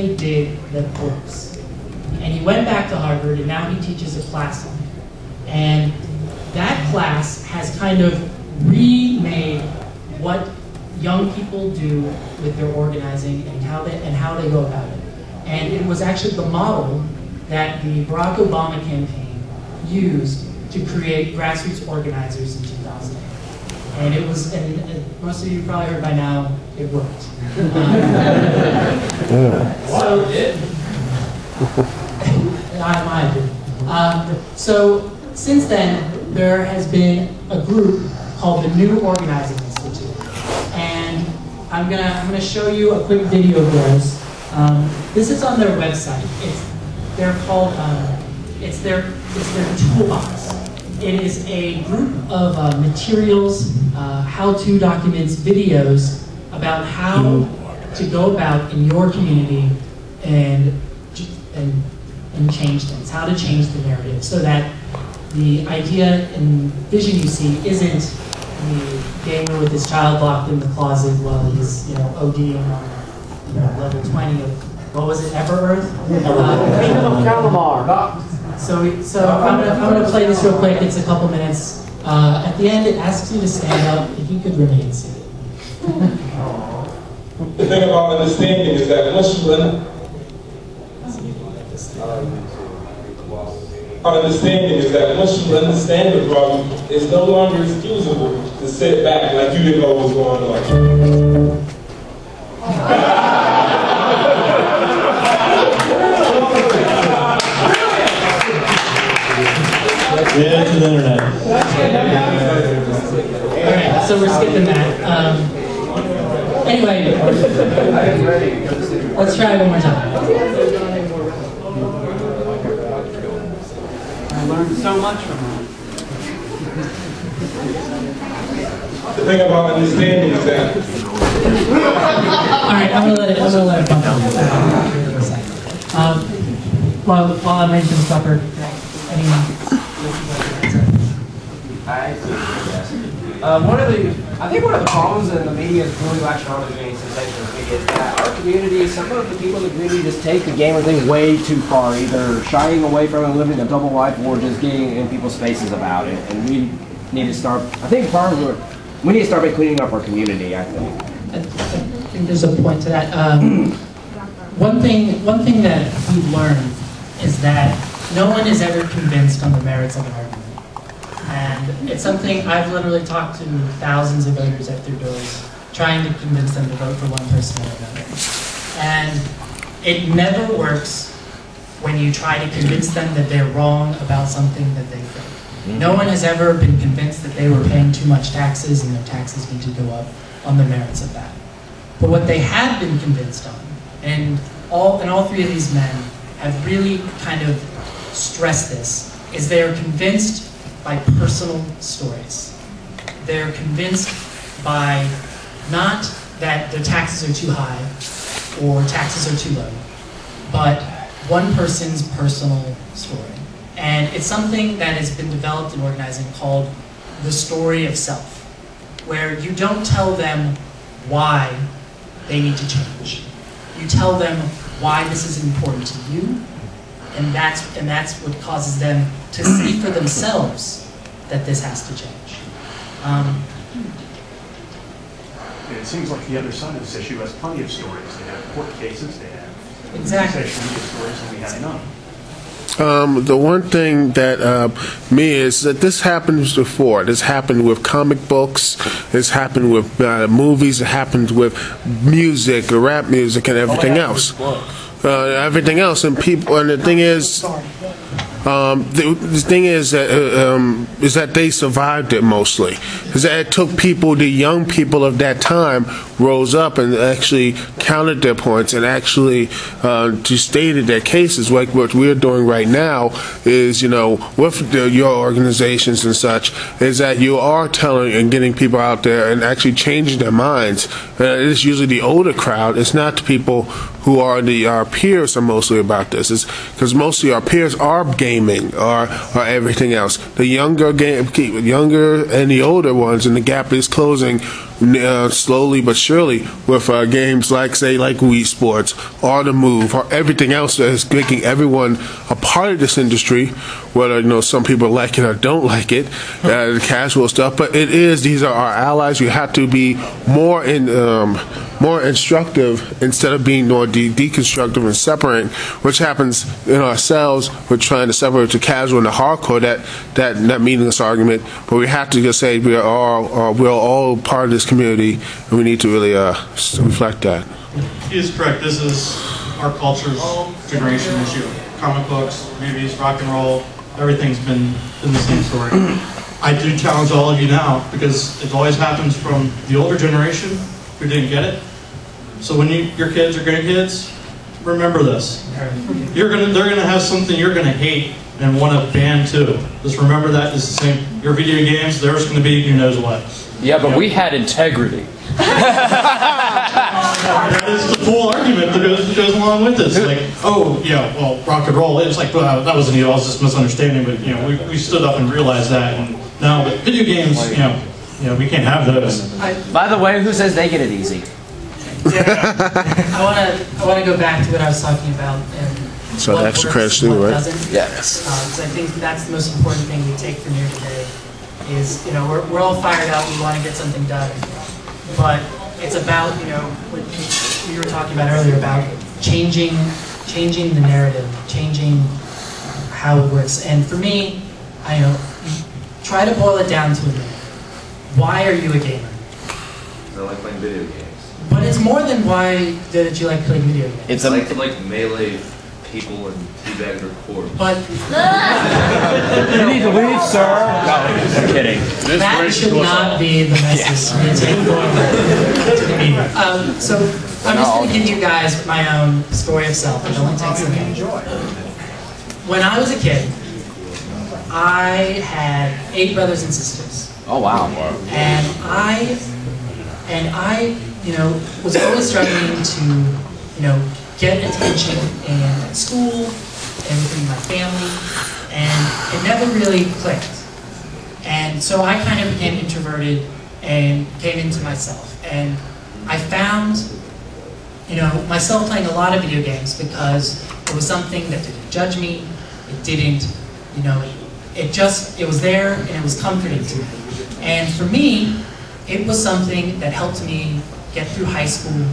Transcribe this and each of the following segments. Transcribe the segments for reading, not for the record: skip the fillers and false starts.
he did the course. And he went back to Harvard, and now he teaches a class on it. And that class has kind of remade what young people do with their organizing and how they go about it. And it was actually the model that the Barack Obama campaign used to create grassroots organizers in 2008. And it was, and most of you probably heard by now, it worked. So since then, there has been a group called the New Organizing Institute, and I'm gonna show you a quick video of theirs. This is on their website. They're called it's their toolbox. It is a group of materials, how-to documents, videos about how to go about in your community and change things, how to change the narrative, so that the idea and vision you see isn't the gamer with his child locked in the closet while he's ODing on level 20 of, what was it, Ever-Earth? Kingdom of Calamar. So I'm gonna play this real quick. It's a couple minutes. At the end, it asks you to stand up if you could remain seated. The thing about understanding is that once you understand the problem, it's no longer excusable to sit back like you didn't know what was going on. Yeah, to the internet. Alright, so we're skipping that. Anyway, let's try it one more time. I learned so much from her. The thing about understanding is that. Alright, I'm gonna let it bump out. While I mention supper, anyone? I think one of the problems in the media is really latching on to doing sensational media is that our community, some of the people in the community just take the gamer thing way too far, either shying away from it, living a double life, or just getting in people's faces about it. And we need to start, we need to start by cleaning up our community, I think. I think there's a point to that. One thing that we've learned is that no one is ever convinced on the merits of an argument. And it's something I've literally talked to thousands of voters at their doors, trying to convince them to vote for one person or another. And it never works when you try to convince them that they're wrong about something that they think. No one has ever been convinced that they were paying too much taxes and their taxes need to go up on the merits of that. But what they have been convinced on, and all three of these men have really kind of stressed this, is they are convinced by personal stories. They're convinced by not that their taxes are too high or taxes are too low, but one person's personal story. And it's something that has been developed in organizing called the story of self, where you don't tell them why they need to change. You tell them why this is important to you, and that's what causes them to see for themselves that this has to change. It seems like the other side of this issue has plenty of stories. They have court cases, they have exactly social media stories, and we have none. The one thing that me is that this happens before. This happened with comic books. This happened with movies. It happened with music, rap music, and everything else. Everything else, and people. And the thing is, the thing is that they survived it mostly. Is that it took people, the young people of that time, rose up and actually counted their points and actually just stated their cases. Like what we're doing right now is, with your organizations and such, is that you are telling and getting people out there and actually changing their minds. It's usually the older crowd. It's not the people who are our peers are mostly about this. It's because mostly our peers are gaming or everything else. The younger and the older ones, and the gap is closing slowly but surely with games like, say, like Wii Sports, or The Move, or everything else that is making everyone a part of this industry, whether some people like it or don't like it, the casual stuff. But these are our allies. You have to be more instructive instead of being more deconstructive and separate, which happens in ourselves. We're trying to separate the casual and the hardcore, that meaningless argument. But we have to just say we're all part of this community, and we need to really reflect that. He is correct. This is our culture's generation issue. Comic books, movies, rock and roll, everything's been the same story. I do challenge all of you now, because it always happens from the older generation who didn't get it. So when your kids or grandkids, remember this. They're gonna have something you're gonna hate and want to ban too. Just remember that it's the same. Your video games, there's gonna be who knows what. Yeah, but we had integrity. That is the full argument that goes along with this. Like, oh, yeah, well, rock and roll. It's like, well, that wasn't I was just misunderstanding. But we stood up and realized that. And now, but video games, we can't have those. By the way, who says they get it easy? I want to go back to what I was talking about. And So the extra credits too, right? Yes. Because I think that's the most important thing we take from here today. Is we're all fired up. We want to get something done, but it's about what we were talking about earlier about changing the narrative, changing how it works. And for me, try to boil it down to a minute. Why are you a gamer? I like playing video games. But it's more than why did you like playing video games. It's like to melee people and teabag their corpse. But you need to leave, sir. No, I'm kidding. That should not be the message we take forward to the media. So I'm just going to give you guys my own story of self. It only takes a minute. When I was a kid, I had 8 brothers and sisters. Oh wow! And I was always struggling to get attention in school and within my family, and it never really clicked. And so I kind of became introverted and came into myself. And I found, myself playing a lot of video games because it was something that didn't judge me. It didn't, it was there and it was comforting to me. And for me, it was something that helped me get through high school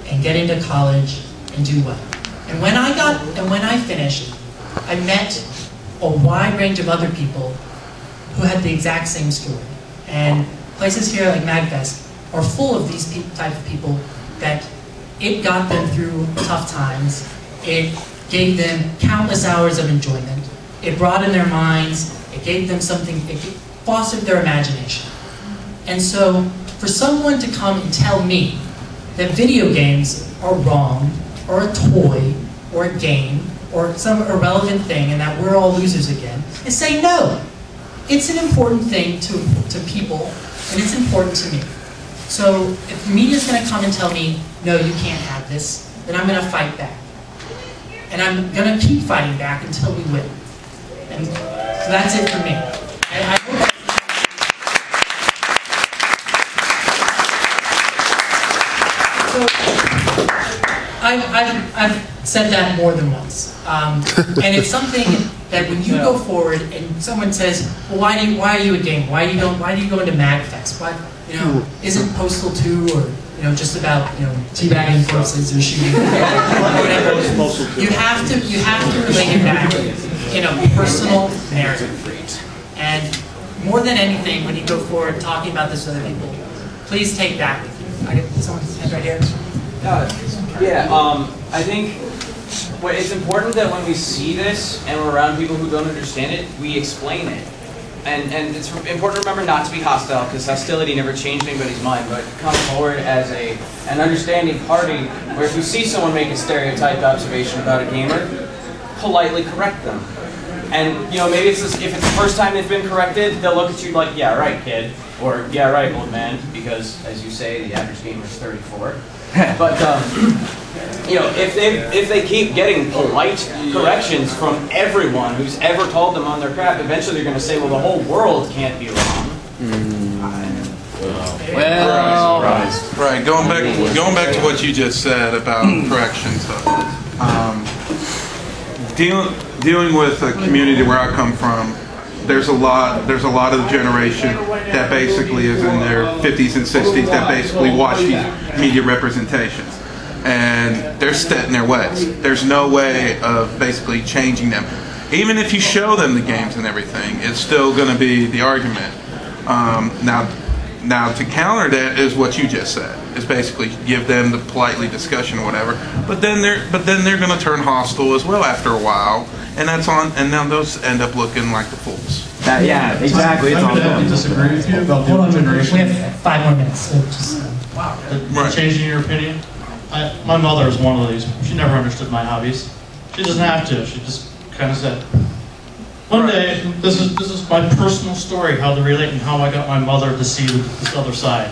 and get into college and do well. And when I finished, I met a wide range of other people who had the exact same story. And places here like MagFest are full of these type of people that it got them through tough times. It gave them countless hours of enjoyment. It broadened their minds. It gave them something, it fostered their imagination. And so for someone to come and tell me that video games are wrong, or a toy, or a game, or some irrelevant thing, and that we're all losers again, and say no. It's an important thing to people, and it's important to me. So if the media's going to come and tell me, no, you can't have this, then I'm going to fight back. And I'm going to keep fighting back until we win. And so that's it for me. And I hope I've said that more than once, and it's something that when you go forward and someone says, "Well, why are you a gamer? Why do you go into MagFest? Why, isn't Postal 2 or just about teabagging corpses or shooting or whatever?" You have to relate it back in a personal narrative. And more than anything, when you go forward talking about this with other people, please take that with you. I get someone's hand right here. I think it's important that when we see this and we're around people who don't understand it, we explain it. And it's important to remember not to be hostile, because hostility never changed anybody's mind, but come forward as an understanding party where if you see someone make a stereotyped observation about a gamer, politely correct them. And maybe if it's the first time they've been corrected, they'll look at you like, "Yeah, right, kid," or "Yeah, right, old man," because as you say, the average gamer is 34. But if they keep getting polite corrections from everyone who's ever told them on their crap, eventually they're going to say, "Well, the whole world can't be wrong." Well, Right. Going back to what you just said about corrections. Dealing with a community where I come from, there's a lot of the generation that basically is in their 50s and 60s that basically watch these media representations, and they're set in their ways. There's no way of basically changing them. Even if you show them the games and everything, it's still going to be the argument. Now to counter that is what you just said. Is basically give them the politely discussion or whatever. But then they're going to turn hostile as well after a while, and now those end up looking like the fools. Yeah, exactly. It's I would disagree with you about the Hold on, generation. we have 5 more minutes. So just, Right. Changing your opinion. My mother is one of these. She never understood my hobbies. She doesn't have to. She just kind of said, one day, this is my personal story, how to relate and how I got my mother to see this other side.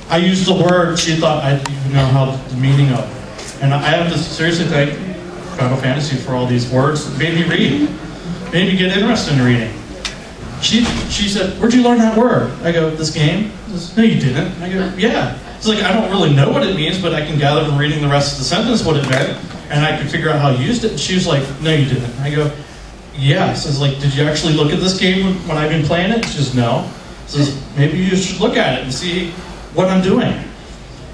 I used the word she thought I didn't even know how the meaning of it. And I have to seriously thank Final Fantasy for all these words that made me read, made me get interested in reading. She said, "Where'd you learn that word?" I go, "This game." She says, "No, you didn't." I go, "Yeah." It's like, I don't really know what it means, but I can gather from reading the rest of the sentence what it meant, and I could figure out how I used it. And she was like, "No, you didn't." I go, "Yeah." She says, like, "Did you actually look at this game when I've been playing it?" She says, "No." She says, "Maybe you should look at it and see what I'm doing."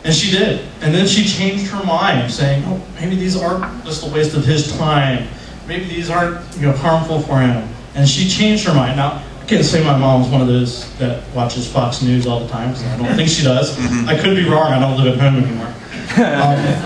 And she did. And then she changed her mind, saying, "Oh, maybe these aren't just a waste of his time. Maybe these aren't, harmful for him." And she changed her mind. Now, I can't say my mom's one of those that watches Fox News all the time, because I don't think she does. I could be wrong. I don't live at home anymore.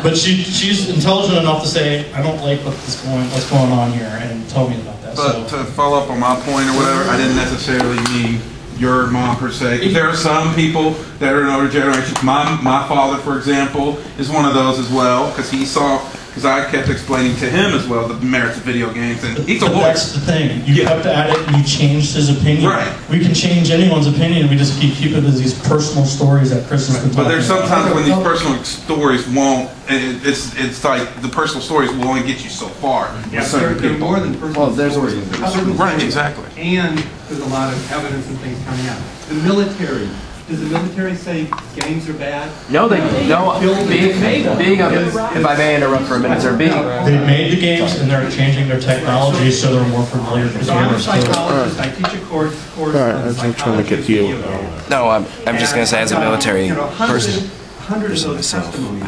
But she's intelligent enough to say, "I don't like what's going on here," and tell me about that. But to follow up on my point or whatever, I didn't necessarily mean your mom per se. There are some people that are in older generations. My father, for example, is one of those as well, because I kept explaining to him as well the merits of video games, and he's a lawyer. That's the thing. You kept at it and you changed his opinion. Right. We can change anyone's opinion. We just keep it as these personal stories that Chris has been talking But there's about. sometimes when these personal stories won't, and it's like the personal stories will only get you so far. Yeah, they're more than personal stories. They're personal Right, stories. exactly. And there's a lot of evidence and things coming out. The military. Does the military say games are bad? No, being of it, if I may interrupt for a minute, They made the games and they're changing their technology so they're more familiar to So I'm a gamers. psychologist. I teach a course on psychology of video games. No, I'm just going to say as a military person. Hundreds of those testimonies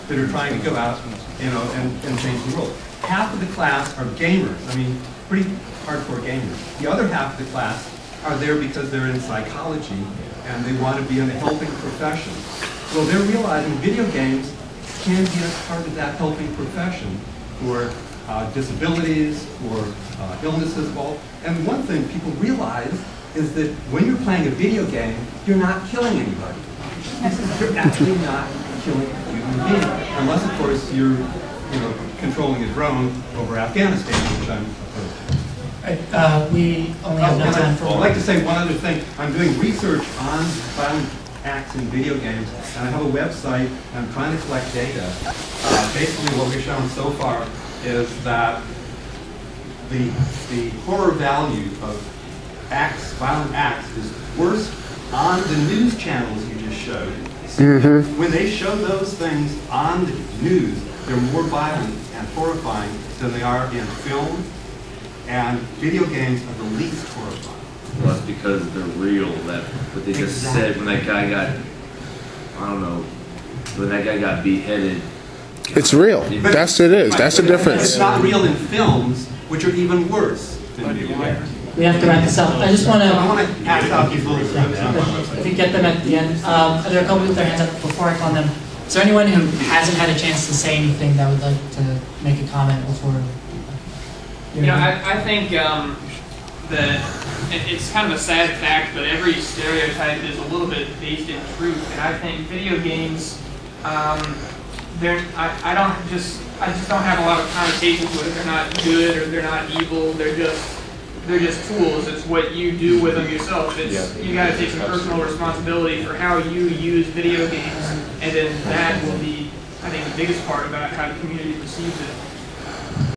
that are trying to go out, and change the world. Half of the class are gamers. I mean, pretty hardcore gamers. The other half of the class are there because they're in psychology and they want to be in a helping profession. Well, they're realizing video games can be a part of that helping profession for disabilities, for illnesses. And one thing people realize is that when you're playing a video game, you're not killing anybody. You're actually not killing a human being, unless, of course, you're controlling a drone over Afghanistan, which I'm opposed to. we only have no time for I'd like to say one other thing. I'm doing research on violent acts in video games, and I have a website, and I'm trying to collect data. Basically, what we've shown so far is that the horror value of violent acts, is worse on the news channels you just showed. When they show those things on the news, they're more violent and horrifying than they are in film. And video games are the least horrifying. Well, that's because they're real. That what they just said when that guy got, when that guy got beheaded. It's real. That's it is. That's the difference. It's not real in films, which are even worse than video games. We have to wrap this up. I just want to. I want to pass out these little slips on my website. If you get them at the end. Are there a couple with their hands up before I call them? Is there anyone who hasn't had a chance to say anything that would like to make a comment before? I think that it's kind of a sad fact, but every stereotype is a little bit based in truth. And I think video games, I just don't have a lot of connotations with it. They're not good or they're not evil. They're just tools. It's what you do with them yourself. You got to take some personal responsibility for how you use video games, and then that will be, I think, the biggest part about how the community perceives it.